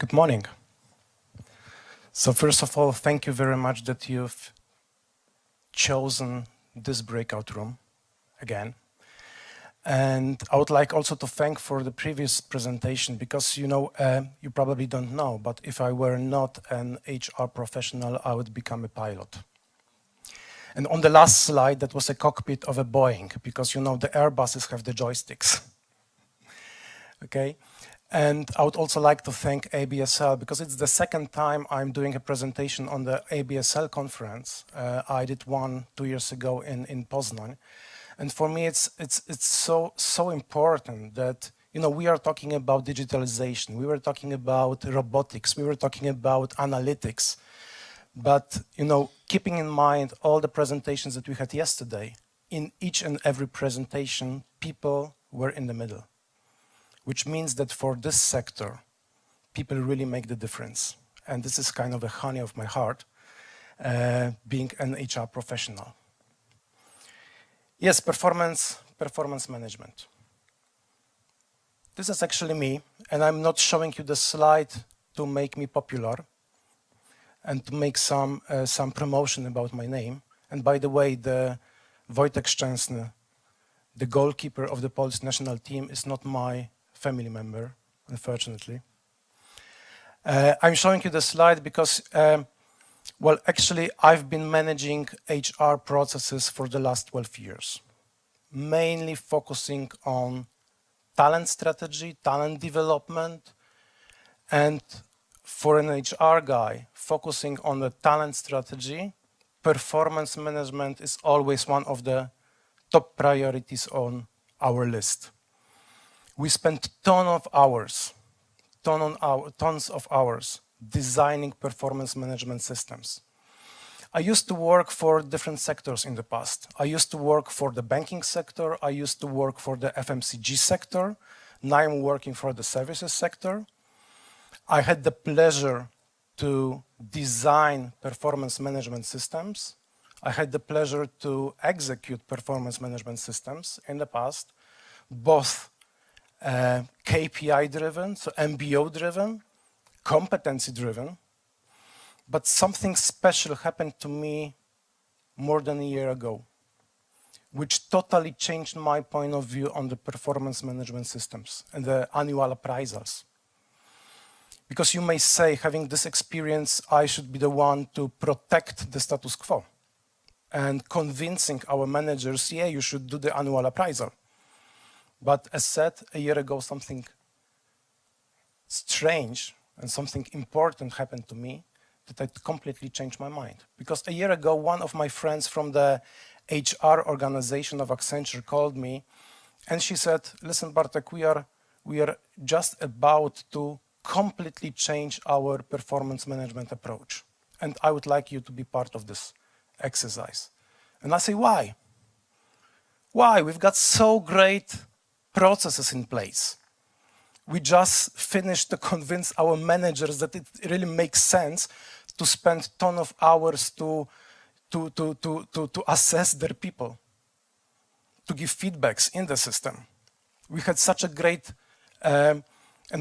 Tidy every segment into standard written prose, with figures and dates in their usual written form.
Good morning. So first of all, thank you very much that you've chosen this breakout room again. And I would like also to thank for the previous presentation because, you probably don't know, but if I were not an HR professional, I would become a pilot. And on the last slide, that was a cockpit of a Boeing because, the Airbuses have the joysticks. Okay? And I would also like to thank ABSL because it's the second time I'm doing a presentation on the ABSL conference. I did one 2 years ago in Poznań. And for me, it's so important that, we are talking about digitalization. We were talking about robotics. We were talking about analytics. But, keeping in mind all the presentations that we had yesterday, in each and every presentation, people were in the middle. Which means that for this sector, people really make the difference. And this is kind of a honey of my heart, being an HR professional. Yes, performance management. This is actually me, and I'm not showing you the slide to make me popular and to make some promotion about my name. And by the way, the Wojtek Szczęsny, the goalkeeper of the Polish national team, is not my family member, unfortunately. I'm showing you the slide because, actually, I've been managing HR processes for the last 12 years, mainly focusing on talent strategy, talent development, and for an HR guy, focusing on the talent strategy, performance management is always one of the top priorities on our list. We spent tons of hours designing performance management systems. I used to work for different sectors in the past. I used to work for the banking sector. I used to work for the FMCG sector. Now I'm working for the services sector. I had the pleasure to design performance management systems. I had the pleasure to execute performance management systems in the past, both KPI-driven, so MBO-driven, competency-driven, but something special happened to me more than a year ago, which totally changed my point of view on the performance management systems and the annual appraisals. Because you may say, having this experience, I should be the one to protect the status quo and convincing our managers, yeah, you should do the annual appraisal. But as said, a year ago, something strange and something important happened to me that I completely changed my mind. Because a year ago, one of my friends from the HR organization of Accenture called me and she said, listen, Bartek, we are just about to completely change our performance management approach. And I would like you to be part of this exercise. And I say, why? Why? We've got so great processes in place. We just finished to convince our managers that it really makes sense to spend a ton of hours to assess their people, to give feedbacks in the system. We had such a great and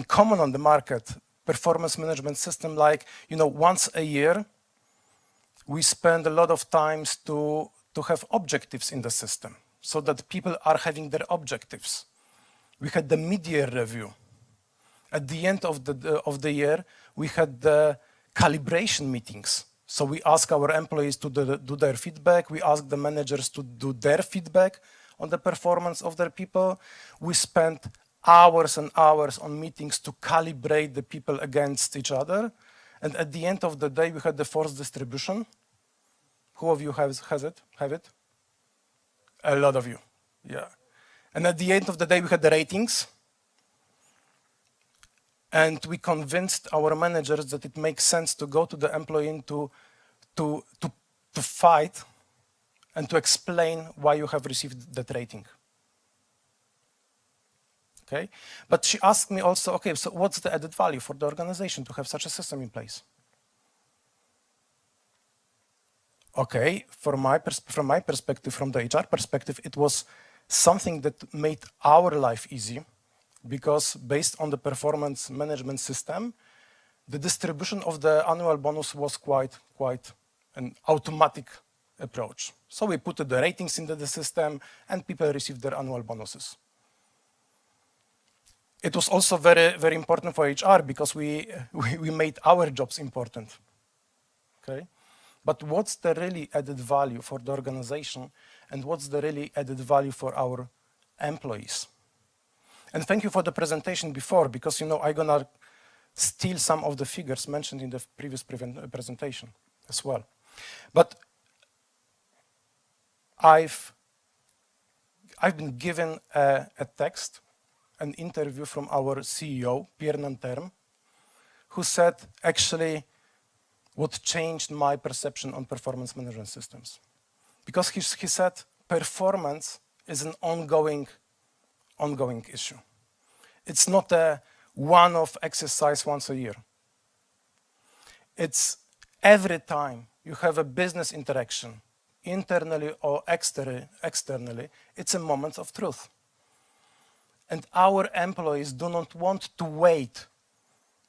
common on the market performance management system, like, once a year, we spend a lot of times to have objectives in the system so that people are having their objectives. We had the mid-year review. At the end of the year, we had the calibration meetings. So we ask our employees to do their feedback. We ask the managers to do their feedback on the performance of their people. We spent hours and hours on meetings to calibrate the people against each other. And at the end of the day, we had the force distribution. Who of you have it? A lot of you, yeah. And at the end of the day, we had the ratings. And we convinced our managers that it makes sense to go to the employee to fight and to explain why you have received that rating. Okay? But she asked me also, okay, so what's the added value for the organization to have such a system in place? Okay, from my perspective, from the HR perspective, it was something that made our life easy because based on the performance management system, the distribution of the annual bonus was quite an automatic approach. So we put the ratings into the system and people received their annual bonuses. It was also very important for HR because we made our jobs important. Okay? But what's the really added value for the organization and what's the really added value for our employees? And thank you for the presentation before, because I'm gonna steal some of the figures mentioned in the previous presentation as well. But I've been given a text, an interview from our CEO, Pierre Nanterme, who said actually what changed my perception on performance management systems. Because he said performance is an ongoing issue. It's not a one-off exercise once a year. It's every time you have a business interaction, internally or externally, it's a moment of truth. And our employees do not want to wait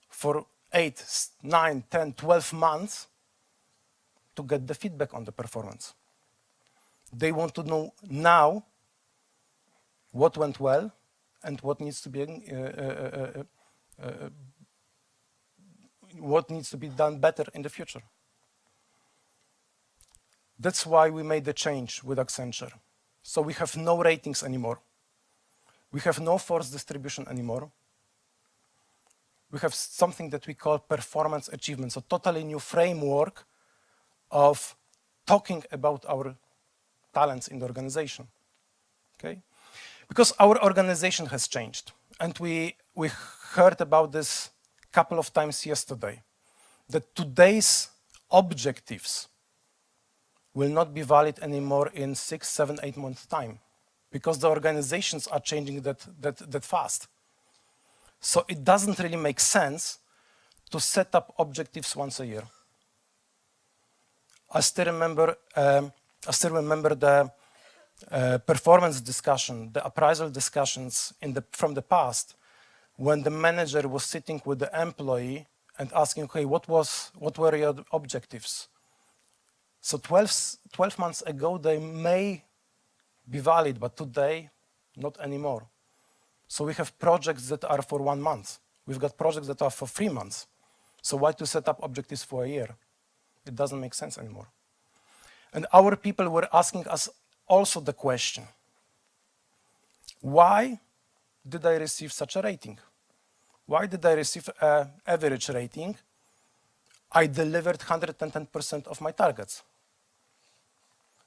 for 8, 9, 10, 12 months to get the feedback on the performance. They want to know now what went well and what needs to be done better in the future. That's why we made the change with Accenture. So we have no ratings anymore. We have no forced distribution anymore. We have something that we call performance achievement, so totally new framework of talking about our talents in the organization. Okay? Because our organization has changed, and we heard about this a couple of times yesterday, that today's objectives will not be valid anymore in 6, 7, 8 months' time, because the organizations are changing that fast. So it doesn't really make sense to set up objectives once a year. I still remember the performance discussion, the appraisal discussions from the past, when the manager was sitting with the employee and asking, okay, what were your objectives? So 12 months ago, they may be valid, but today, not anymore. So we have projects that are for 1 month. We've got projects that are for 3 months. So why to set up objectives for a year? It doesn't make sense anymore. And our people were asking us also the question, why did I receive such a rating? Why did I receive an average rating? I delivered 110% of my targets.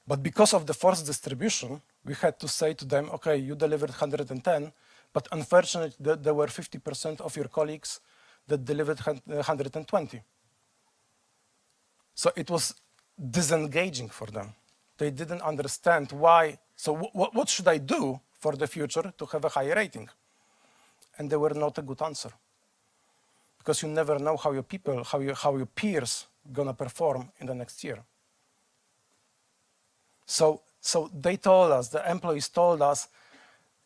But because of the forced distribution, we had to say to them, okay, you delivered 110, but unfortunately, there were 50% of your colleagues that delivered 120. So it was disengaging for them. They didn't understand why. So what should I do for the future to have a higher rating? And there were not a good answer. Because you never know how your people, how your peers gonna perform in the next year. So they told us, the employees told us,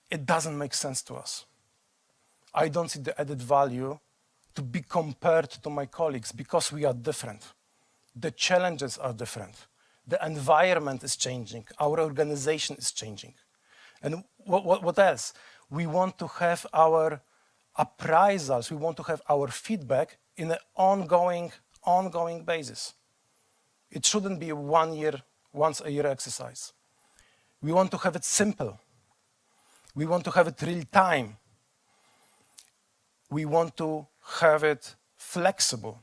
it doesn't make sense to us. I don't see the added value to be compared to my colleagues because we are different. The challenges are different. The environment is changing. Our organization is changing. And what else? We want to have our appraisals, we want to have our feedback in an ongoing basis. It shouldn't be once a year exercise. We want to have it simple. We want to have it real time. We want to have it flexible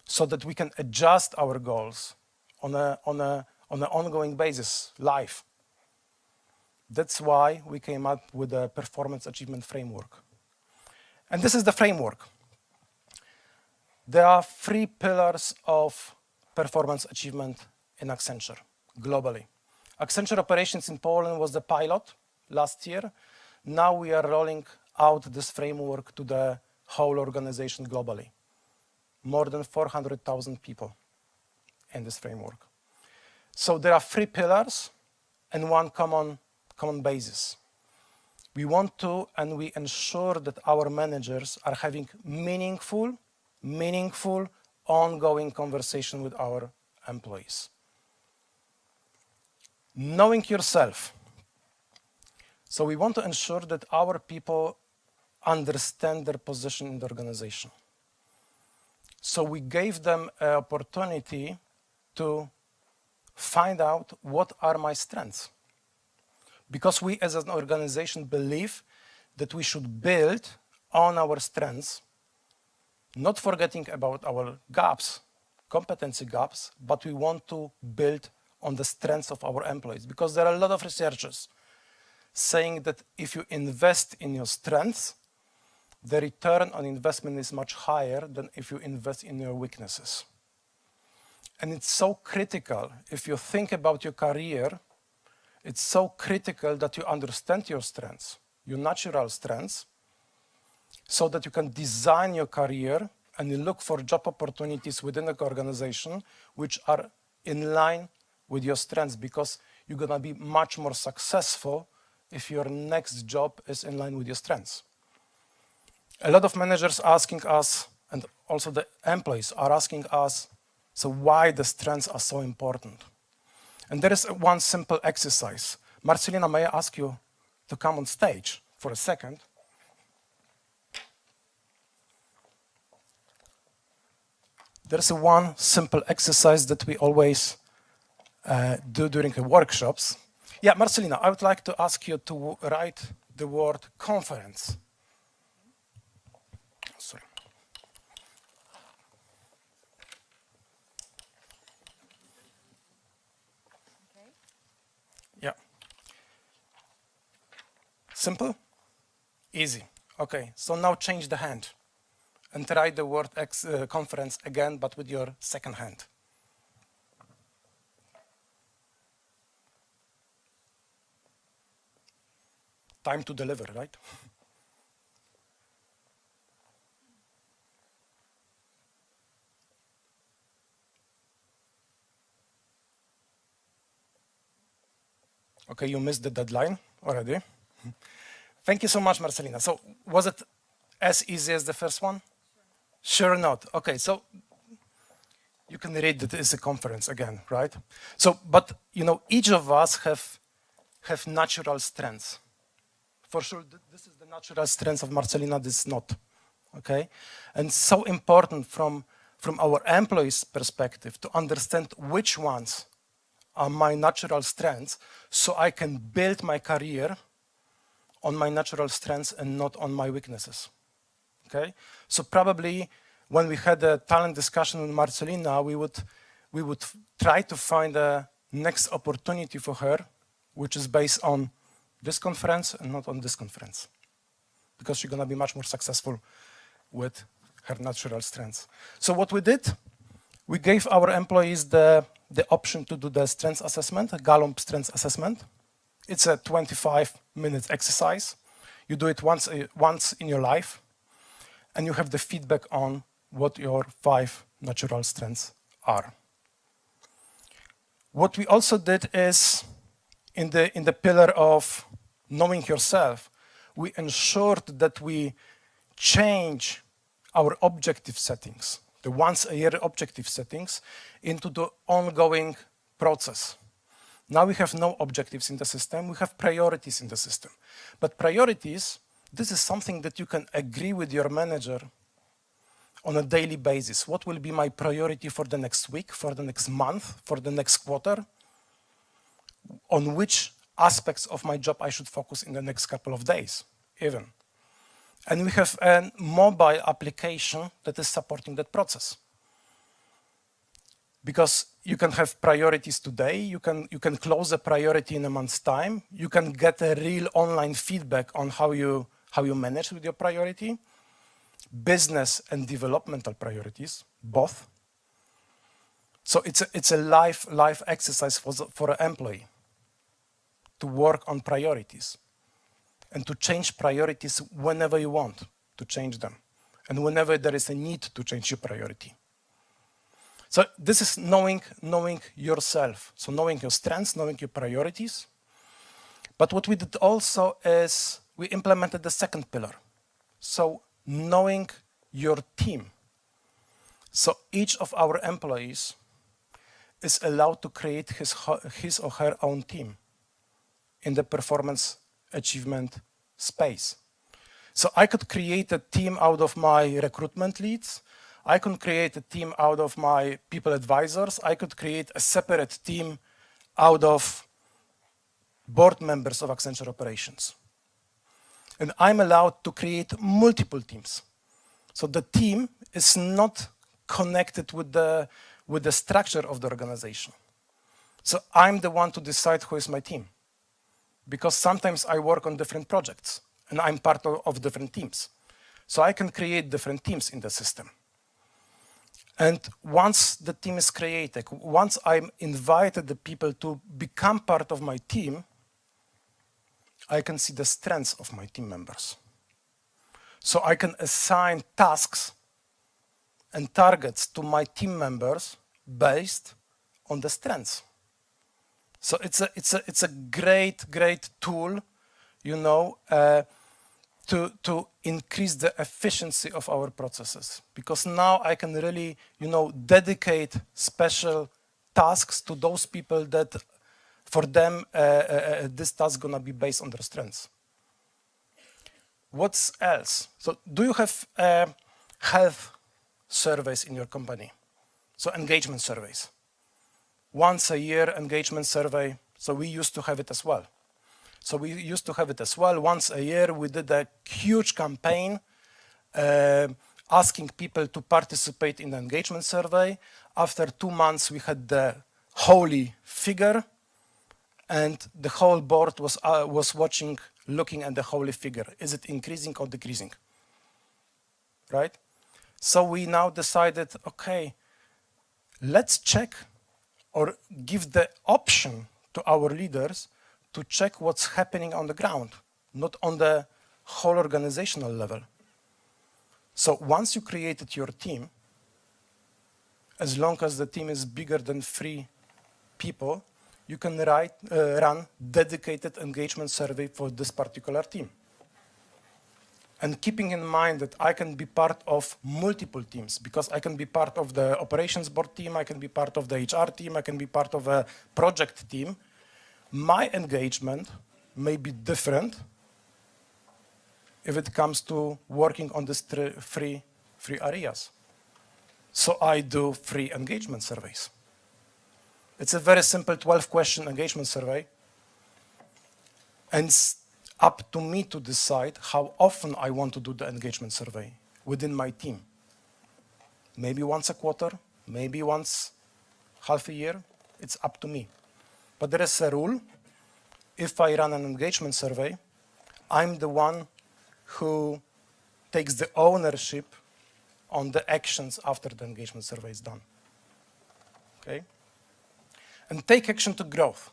so that we can adjust our goals on an ongoing basis, live. That's why we came up with a performance achievement framework. And this is the framework. There are 3 pillars of performance achievement in Accenture globally. Accenture operations in Poland was the pilot last year. Now we are rolling out this framework to the whole organization globally. More than 400,000 people in this framework. So there are 3 pillars and 1 common basis. We want to, and we ensure that our managers are having meaningful meaningful, ongoing conversation with our employees. Knowing yourself. So we want to ensure that our people understand their position in the organization. So we gave them an opportunity to find out what are my strengths. Because we as an organization believe that we should build on our strengths, not forgetting about our gaps, competency gaps, but we want to build on the strengths of our employees. Because there are a lot of researchers saying that if you invest in your strengths, the return on investment is much higher than if you invest in your weaknesses. And it's so critical, if you think about your career, it's so critical that you understand your strengths, your natural strengths, so that you can design your career and you look for job opportunities within the organization which are in line with your strengths, because you're gonna be much more successful if your next job is in line with your strengths. A lot of managers asking us, and also the employees are asking us, so why the strengths are so important? And there is one simple exercise. Marcelina, may I ask you to come on stage for a second? There's one simple exercise that we always do during the workshops. Yeah, Marcelina, I would like to ask you to write the word conference. Sorry. Okay. Yeah. Simple? Easy. Okay, so now change the hand and try the word conference again, but with your second hand. Time to deliver, right? Okay, you missed the deadline already. Thank you so much, Marcelina. So was it as easy as the first one? Sure not. Okay, so you can read that it's a conference again, right? So, but you know, each of us have natural strengths. For sure, this is the natural strength of Marcelina, this is not, okay? And so important from our employees' perspective to understand which ones are my natural strengths, so I can build my career on my natural strengths and not on my weaknesses, okay? So probably when we had a talent discussion with Marcelina, we would try to find a next opportunity for her, which is based on this conference and not on this conference, because she's gonna be much more successful with her natural strengths. So what we did, we gave our employees the option to do the strengths assessment, a Gallup strengths assessment. It's a 25-minute exercise. You do it once in your life, and you have the feedback on what your 5 natural strengths are. What we also did is, in the pillar of knowing yourself, we ensured that we change our objective settings, the once-a-year objective settings, into the ongoing process. Now we have no objectives in the system, we have priorities in the system. But priorities, this is something that you can agree with your manager on a daily basis. What will be my priority for the next week, for the next month, for the next quarter? On which aspects of my job I should focus in the next couple of days, even. And we have a mobile application that is supporting that process. Because you can have priorities today, you can close a priority in a month's time, you can get a real online feedback on how you manage with your priority, business and developmental priorities, both. So it's a life exercise for an employee to work on priorities and to change priorities whenever you want to change them and whenever there is a need to change your priority. So this is knowing yourself. So knowing your strengths, knowing your priorities. But what we did also is we implemented the second pillar. So knowing your team. So each of our employees is allowed to create his or her own team in the performance achievement space. So I could create a team out of my recruitment leads. I could create a team out of my people advisors. I could create a separate team out of board members of Accenture operations. And I'm allowed to create multiple teams. So the team is not connected with the structure of the organization. So I'm the one to decide who is my team. Because sometimes I work on different projects and I'm part of different teams. So I can create different teams in the system. And once the team is created, once I'm invited the people to become part of my team, I can see the strengths of my team members. So I can assign tasks and targets to my team members based on the strengths. So it's a great tool, you know, to increase the efficiency of our processes. Because now I can really, you know, dedicate special tasks to those people that, for them, this task gonna be based on their strengths. What's else? So do you have health surveys in your company? So engagement surveys. Once a year engagement survey. So we used to have it as well. Once a year, we did a huge campaign asking people to participate in the engagement survey. After 2 months, we had the holy figure, and the whole board was watching, looking at the holy figure. Is it increasing or decreasing? Right? So we now decided, okay, let's check or give the option to our leaders to check what's happening on the ground, not on the whole organizational level. So once you created your team, as long as the team is bigger than 3 people, you can run dedicated engagement survey for this particular team. And keeping in mind that I can be part of multiple teams, because I can be part of the operations board team, I can be part of the HR team, I can be part of a project team, my engagement may be different if it comes to working on these three areas. So I do 3 engagement surveys. It's a very simple 12-question engagement survey. And it's up to me to decide how often I want to do the engagement survey within my team. Maybe once a quarter, maybe once half a year. It's up to me. But there is a rule. If I run an engagement survey, I'm the one who takes the ownership on the actions after the engagement survey is done. Okay? And take action to growth.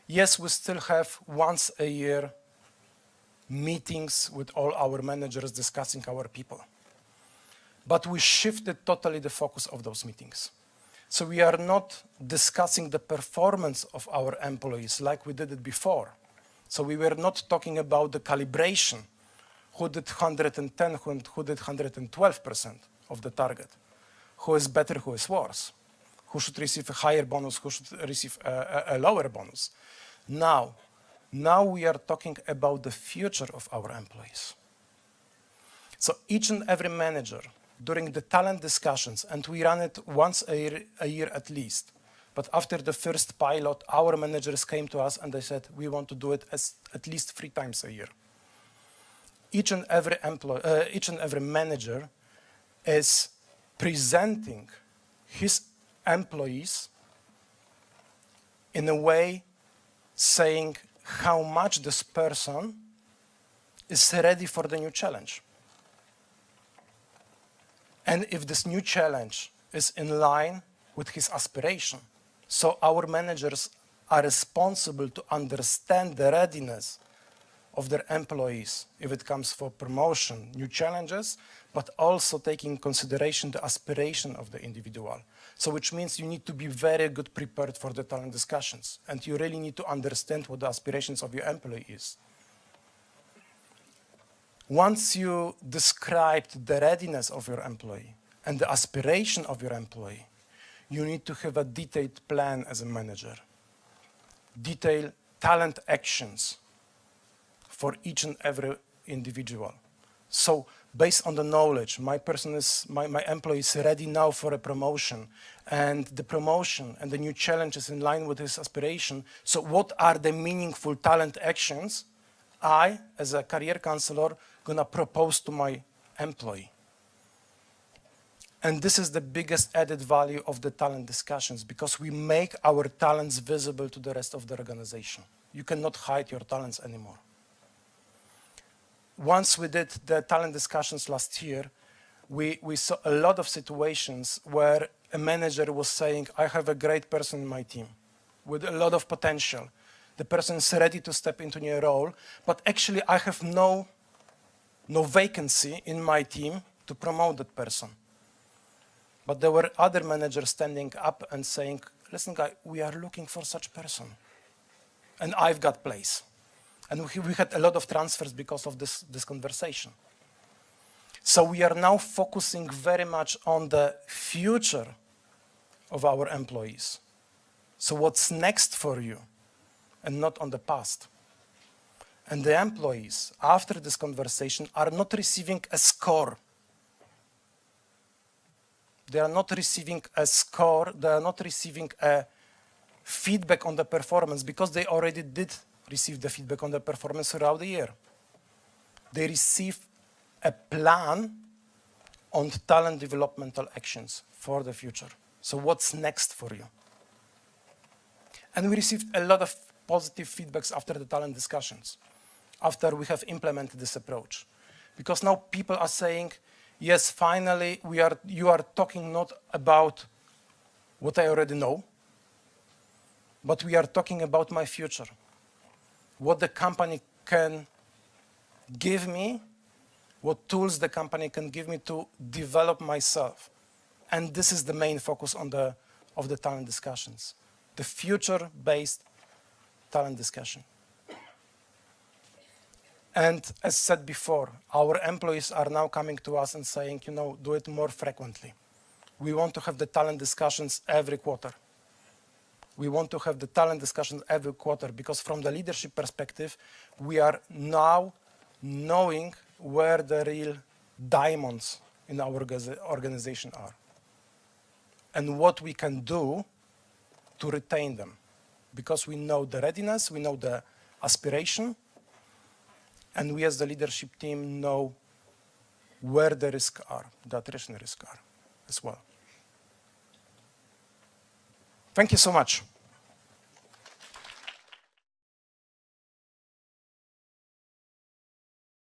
Yes, we still have once a year meetings with all our managers discussing our people. But we shifted totally the focus of those meetings. So we are not discussing the performance of our employees like we did it before. So we were not talking about the calibration, who did 110, who did 112% of the target, who is better, who is worse, who should receive a higher bonus, who should receive a lower bonus. Now we are talking about the future of our employees. So each and every manager, during the talent discussions, and we run it once a year at least, but after the first pilot, our managers came to us and they said, we want to do it at least 3 times a year. Each and every manager is presenting his employees in a way saying how much this person is ready for the new challenge. And if this new challenge is in line with his aspiration. So our managers are responsible to understand the readiness of their employees if it comes for promotion, new challenges, but also taking into consideration the aspiration of the individual. So which means you need to be very good prepared for the talent discussions, and you really need to understand what the aspirations of your employee is. Once you described the readiness of your employee and the aspiration of your employee, you need to have a detailed plan as a manager. Detailed talent actions for each and every individual. So based on the knowledge, my employee is ready now for a promotion, and the promotion and the new challenge is in line with his aspiration. So what are the meaningful talent actions I, as a career counselor, gonna propose to my employee? And this is the biggest added value of the talent discussions, because we make our talents visible to the rest of the organization. You cannot hide your talents anymore. Once we did the talent discussions last year, we saw a lot of situations where a manager was saying, I have a great person in my team with a lot of potential. The person is ready to step into a new role, but actually I have no vacancy in my team to promote that person. But there were other managers standing up and saying, listen, guy, we are looking for such person. And I've got place. And we had a lot of transfers because of this conversation. So we are now focusing very much on the future of our employees. So what's next for you, and not on the past. And the employees, after this conversation, are not receiving a score. They are not receiving a score, they are not receiving a feedback on the performance, because they already did receive the feedback on the performance throughout the year. They receive a plan on talent developmental actions for the future. So what's next for you? And we received a lot of positive feedbacks after the talent discussions, after we have implemented this approach. Because now people are saying, yes, finally, you are talking not about what I already know, but we are talking about my future. What the company can give me, what tools the company can give me to develop myself. And this is the main focus of the talent discussions, the future-based talent discussion. And as said before, our employees are now coming to us and saying, do it more frequently. We want to have the talent discussions every quarter. We want to have the talent discussions every quarter, because from the leadership perspective, we are now knowing where the real diamonds in our organization are and what we can do to retain them, because we know the readiness, we know the aspiration, and we as the leadership team know where the risks are, the attrition risks are as well. Thank you so much.